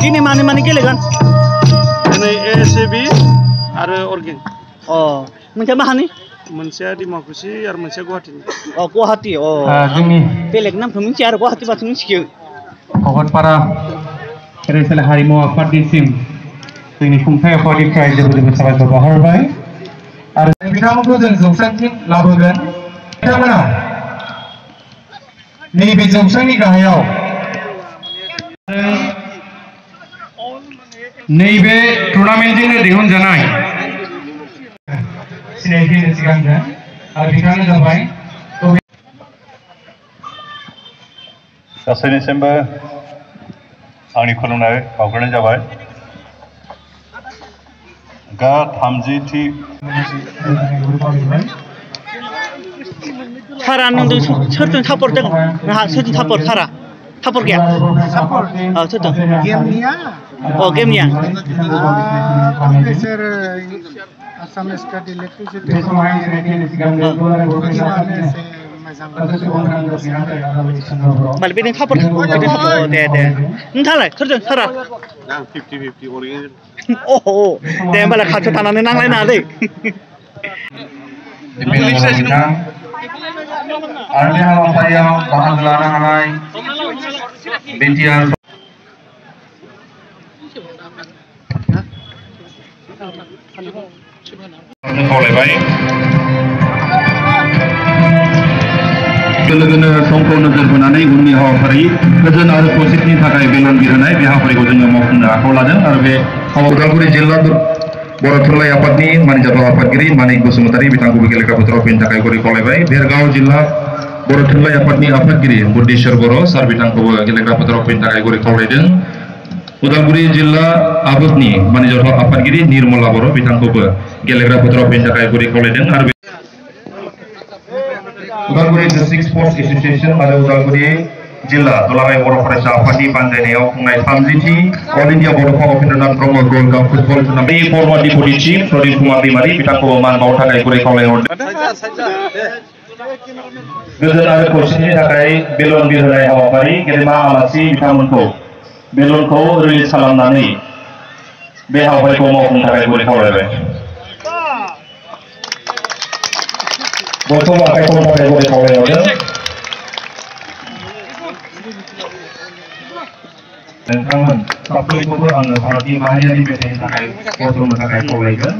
दिनै माने गेलेगोन दिनै ASAB आरो अर्गेन मोनसेया माहानि मोनसेया डिमाकुसि आरो मोनसेया गुवाहाटिनि गुवाहाटि जोंनि बेलेग नामखौ मिथिया आरो गुवाहाटिबासो मिथियो भकतपारा फरायसालि हारिमु आफादनिसिम जोंनि खुंथाय आफादनिफ्राय जोबोद साबायखर बावहरबाय आरो बिथांमोनखौ जों जौसांसिम लाबोगोन बिथांमोना नैबे जौसांनि गाहायाव नैबे टुर्नामेन्टजोंनो दिहुनजानाय सिनायथि होनो सिगांनो आरो बिथाङानो जाबाय गासैनिसिमबो आंनि खुलुमनाय बावग्रोनाय जाबाय गा 30थि सारा नोंजों सोरजों सापर्ट जागोन नोंहा सोरजों सापर्ट सारा सापर्ट गैया सोरजों गेमनिया गेमनिया बिसोर आसामिस का इलेक्ट्रिसिटी माने बेजों सापर्ट दे नोंथाङालाय सोरजों सारा आं 50-50 अर्गेन दे होमबालाय खाथियाव थानानै नांलायनाङा दै आरो बे हाबाफारियाव बाहागो लानो हानाय बिटिआर खावलायबाय लोगोनो समखौ नोजोर बोनानै उननि हाबाफारि गोजोन आरो खौसेथिनि थाखाय बेलन बिहोनाय बे हाबाफारिखौ जोङो मावफुंनो आखायाव लादों आरो बे उदालगुरि जिल्ला बर' थुनलाइ आफादनि मानिजाथाव आफादगिरि मानिक बसुमतारी बिथांखौबो गेलेग्रा फोथाराव फैनो थाखाय गरि खावलायबाय भेरगाव जिल्ला बर' थुनलाइ आफादनि आफादगिरि बुद्धेश्वर बर' सार बिथांखौबो गेलेग्रा फोथाराव फैनो थाखाय गरि खावलायदों उदालगुरि जिल्ला आबोदनि मानिजाथाव आफादगिरि निर्मला बर' बिथांखौबो गेलेग्रा फोथाराव फैनो थाखाय गरि खावलायदों आरो उदालगुरि डिस्ट्रिक्ट स्पर्ट्स एसोसिएशन आरो उदालगुरि जिल्ला दुलाराय बर' फरायसा आफादनि बानजायनायाव खुंनाय 30थि अल इन्डिया बड'फा Upendranath Brahma gold cup football tournament बर'मा डिपुटि चिफ प्रदीप कुमार दैमारि बिथांखौ मान बावनो थाखाय गुरै खावलायहरदों गोजोन आरो खौसेथिनि थाखाय बेलन बिहोनाय हाबाफारि गेदेमा आलासि बिथांमोनखौ बेलनखौ रिलिज खालामनानै बे हाबाफारिखौ मावफुंनो थाखाय गुरै खावलायबाय बयखौबो आखाइ खबनो थाखाय गुरै खावलायहरदों नोंथांमोन साफ्रोमखौबो आङो भारतनि माहारियारि मेथाइनि थाखाय गसंनो थाखाय खावलायगोन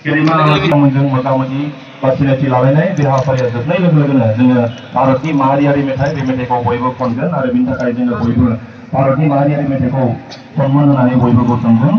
गेदेमा आलासिमोनजों मोगा-मोगि बा सिनायथि लालायनाय बे हाबाफारिया जोबनाय लोगो लोगोनो जोङो भारतनि माहारियारि मेथाइ बे मेथाइखौ बयबो खनगोन आरो बिनि थाखाय जोङो बयबो भारतनि माहारियारि मेथाइखौ सन्मान होनानै बयबो गसंगोन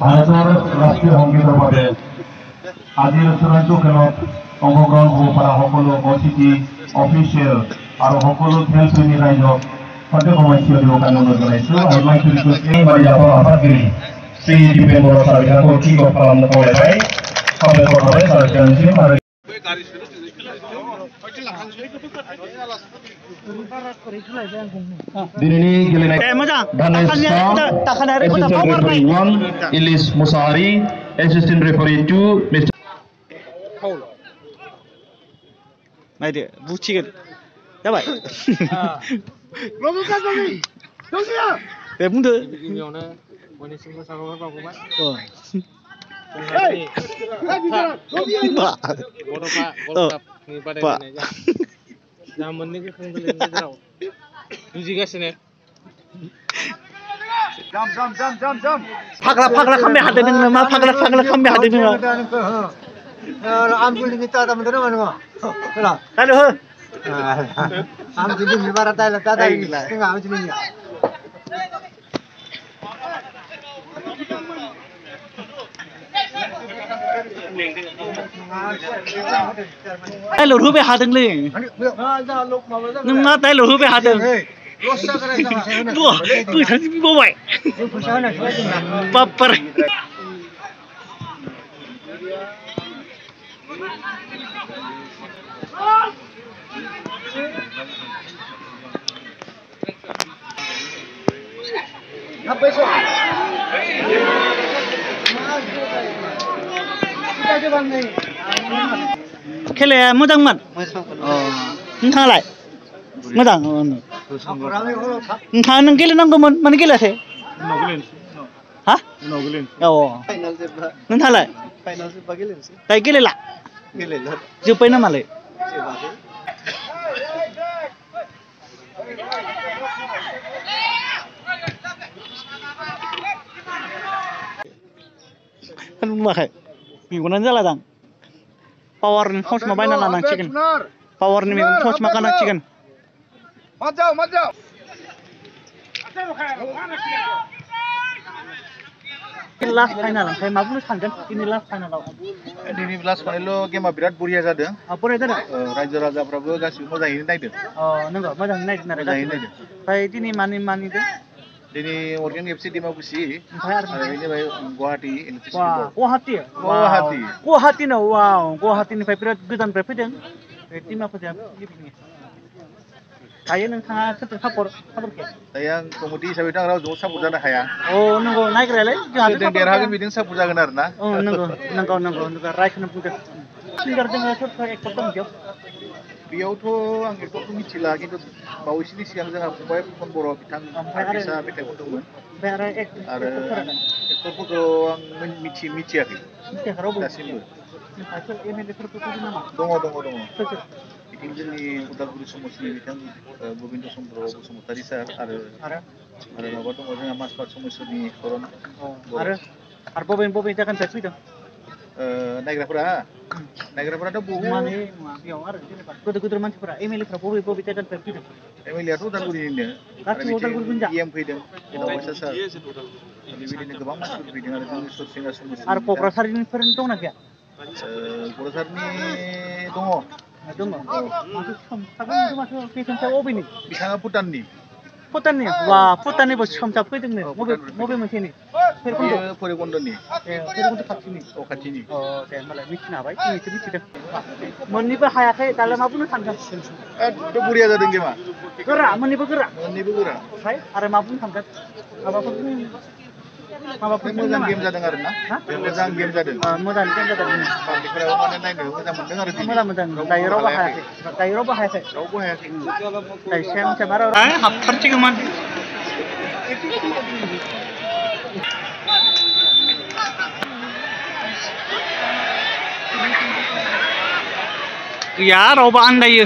ভাৰতৰ ৰাষ্ট্ৰীয় সংগীতৰ বাবে আজিৰ চূড়ান্ত খেলত অংশগ্ৰহণ হ'ব পৰা সকলো অতিথি অফিচিয়েল আৰু সকলো খেলপ্ৰেমী ৰাইজক সঠিক সময় থিয় দিবৰ কাৰণে অনুৰোধ জনাইছোঁ আৰু মই এই মাৰিজাতৰ আফাদগিৰি শ্ৰী দীপেন বড়ো ছাৰ বিধানসভাৰ কিক অফ খালামनो खावलायबाय साबायखर थाबाय सार बिथांनिसिम आरो दिनैनि गेलेनाय इलिस मुसाहारि एसिस्टेन्ट रेफारि 2 मिस्टार नायदो बुथिगोन जाबाय दे बुंदो गिबियावनो बयनिसिमबो साबायखर बावबाय फाग्ला खालामबाय हादों नोङो मा फाग्ला खालामबाय हादों नोङो आमगुलनि गिटार मोनदों नामा नोङो दानो हो आम jadi barat Thailand tadi enggak macam ini Taylor Hube हादोंलै नों मा Taylor Hube हादों गोथांसो बिबावबाय बाप्पार खेलाया मोजांमोन नोंथाङालाय मोजां नोंथाङा नों गेलेनांगौमोन मानो गेलेयाखै हा औ नोंथाङालाय दायो गेलेला जोब्बाय नामालाय नुवाखै मेगनानो जाला दां पावारनि ससमा बायना लानांसिगोन पावारनि मेगन ससमा गाननांसिगोन लास्ट फाइनाल ओमफ्राय मा बुंनो सानदों दिनै लास्ट फाइनालाव दिनै लास्ट फाइनालाव गेमा बिराद बरिया जादों बरिया जादों रायजो राजाफ्राबो गासिबो मोजाङैनो नायदों नंगौ मोजाङै नायदों आरो मोजाङैनो नायदों ओमफ्राय दिनै मानिदों दिनै अर्गेन एफसि डिमाकुसि आरो बेनिफ्राय गुवाहाटि गुवाहाटिनाव वाव गुवाहाटिनिफ्राय बिराद गोजाननिफ्राय फैदों बे टिमाफोरा दायो नोंथाङा सोरजों सापर्ट दायो आं कमिटि हिसाबै आं रावजों सापर्ट जानो हाया नंगौ नायग्रायालाय जोंहा देरहागोन बिदिनो सापर्ट जागोन आरो ना नंगौ रायखौनो बुंदों सिंगार दोङो सोर एक्टर दं बेयावथ' आं एक्टरखौ मिथिला खिन्थु बावैसोनि सिगां जोंहा फंबाय फुकन बर' बिथां आर्टिस्टआ मेथाइ खनदोंमोन आरो एक्टरफोरखौ आं मिथियाखै दासिमबो दङ बिथिं जोंनि उदालगुरि समस्टिनि बिथां गबिन्द चन्द्र बसुमतारी सार आरो माबा दङ जोंहा माजबाद समस्टिनि करन आरो बबे जायगानिफ्राय फैदों नायग्राफोराथ' बहुद बेयाव आरो जेनेबा गोदोर मानसिफोरा एमएलएफ्रा बबे जायगानिफ्राय फैदों एमएलएआथ' उदालगुरिनिनो इएम फैदों सार बेबायदिनो गोबां मानसिफोर फैदों आरो जोंनि ससियेल समस्या आरो क'क्राझारनिफोर दंना गैया क'क्राझारनि दङ बिथाङा भुटाननि भुटाननिबो सोमसाब फैदोंनो बबे मोनसेनि भैरबकुन्दनि खाथिनि खाथिनि दे होनबालाय मिथिनो हाबाय दिनैसो मिथिदों मोननैबो हायाखै दालाय मा बुंनो सानदों एकदम बरिया जादों गेमा मोननैबो गोरा ओमफ्राय आरो मा बुंनो सानगोन माबाफोर मोजां गेम जादों आरो ना मोजां गेम जादों मोजां गेम जादों पाब्लिकफोराबो माने नायनो मोजां मोनदों आरो मोजां दायो रावबो हायाखै हाबथारसिगौमोन गैया रावबो आन्दायो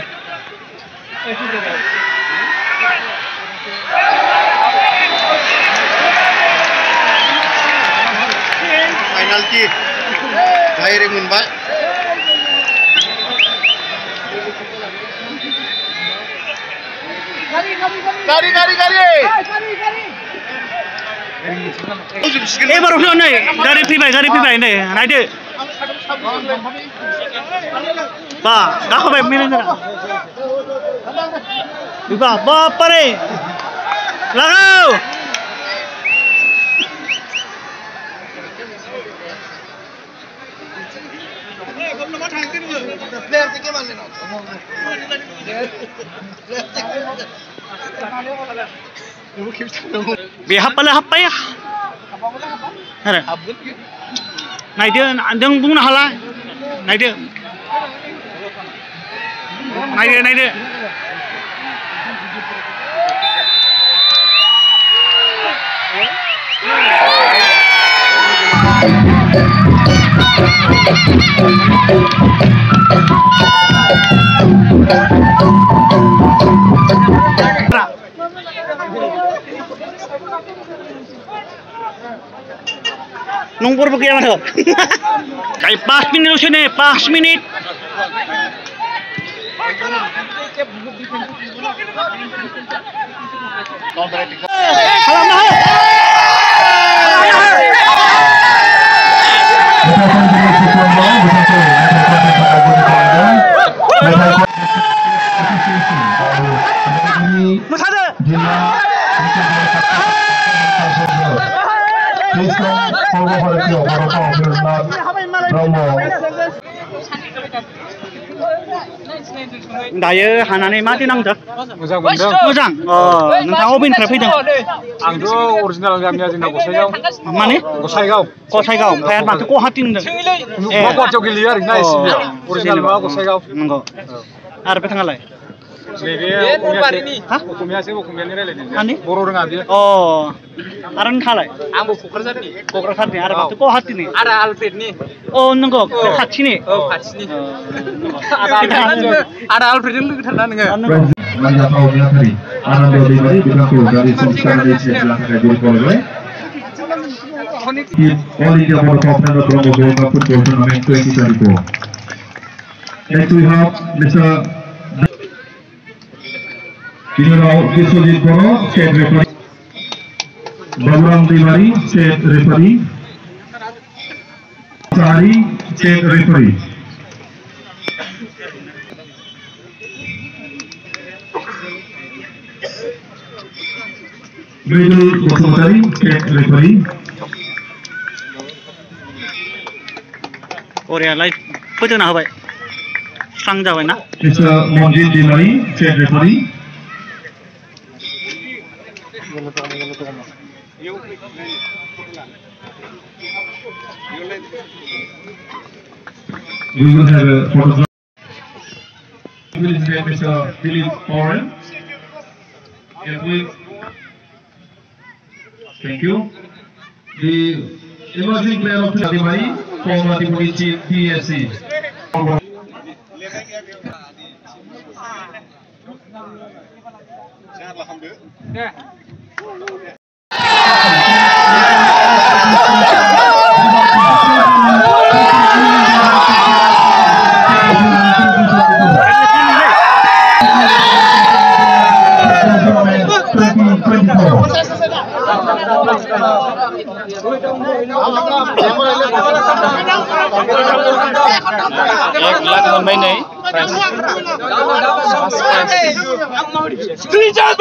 पेनाल्टि डाइरेक्ट मोनबाय गारि एबारावथ' नै गारि फैबाय नै नायदो बा गाखोबाय मिलायनो बापारे लागाव बे हाबबालाय हाबबाय आरो नायदो नों बुंनो हाला नायदो nomor bagaimana? Kayak 5 minit sini, 5 minit. Kita मोसादो दायो हानानै मा नांदों मोजां मोनदों मोजां नोंथाङा अबेनिफ्राय फैदों आंथ' अरिजिनेल गामिया जोंना गसाइगाव माने गसाइगाव ओमफ्राय आरो माथो गुवाहाटि होनदों गुवाहाटियाव गेलेयो आरोना एसिबियाव अरिजिनेल मा गसाइगाव नंगौ आरो बिथाङालाय नैबे असमियासो असमियानि रायलायदों माने बर' रोङा बियो आरो नोंथाङालाय आंबो क'क्राझारनि आरो माथो गुवाहाटिनि आरो आलफ्रेडनि नंगौ खाथिनि खाथिनि आरो आलफ्रेडजों लोगोथारना नोङो Manjatau Binatari, Ananda Dewi, Binatau dari Sumsar Desa Belakang Jolpolwe. All India World Cup and the Bromo Gold Cup Football Tournament 2024. Next we have Mr. Biswajit Bono, State Referee. Baburam Tiwari, State Referee. Sari, State Referee. Middle Bosumutari, State Referee. Koreaलाय फोजोंना होबाय स्रां जाबायना Mr. Monjit Dimari, State Referee. We will have a photograph. We will have Mr. Philip Oren. Yes, we. Thank you. The emerging player of Dimari from Timurichi PSC. Tidak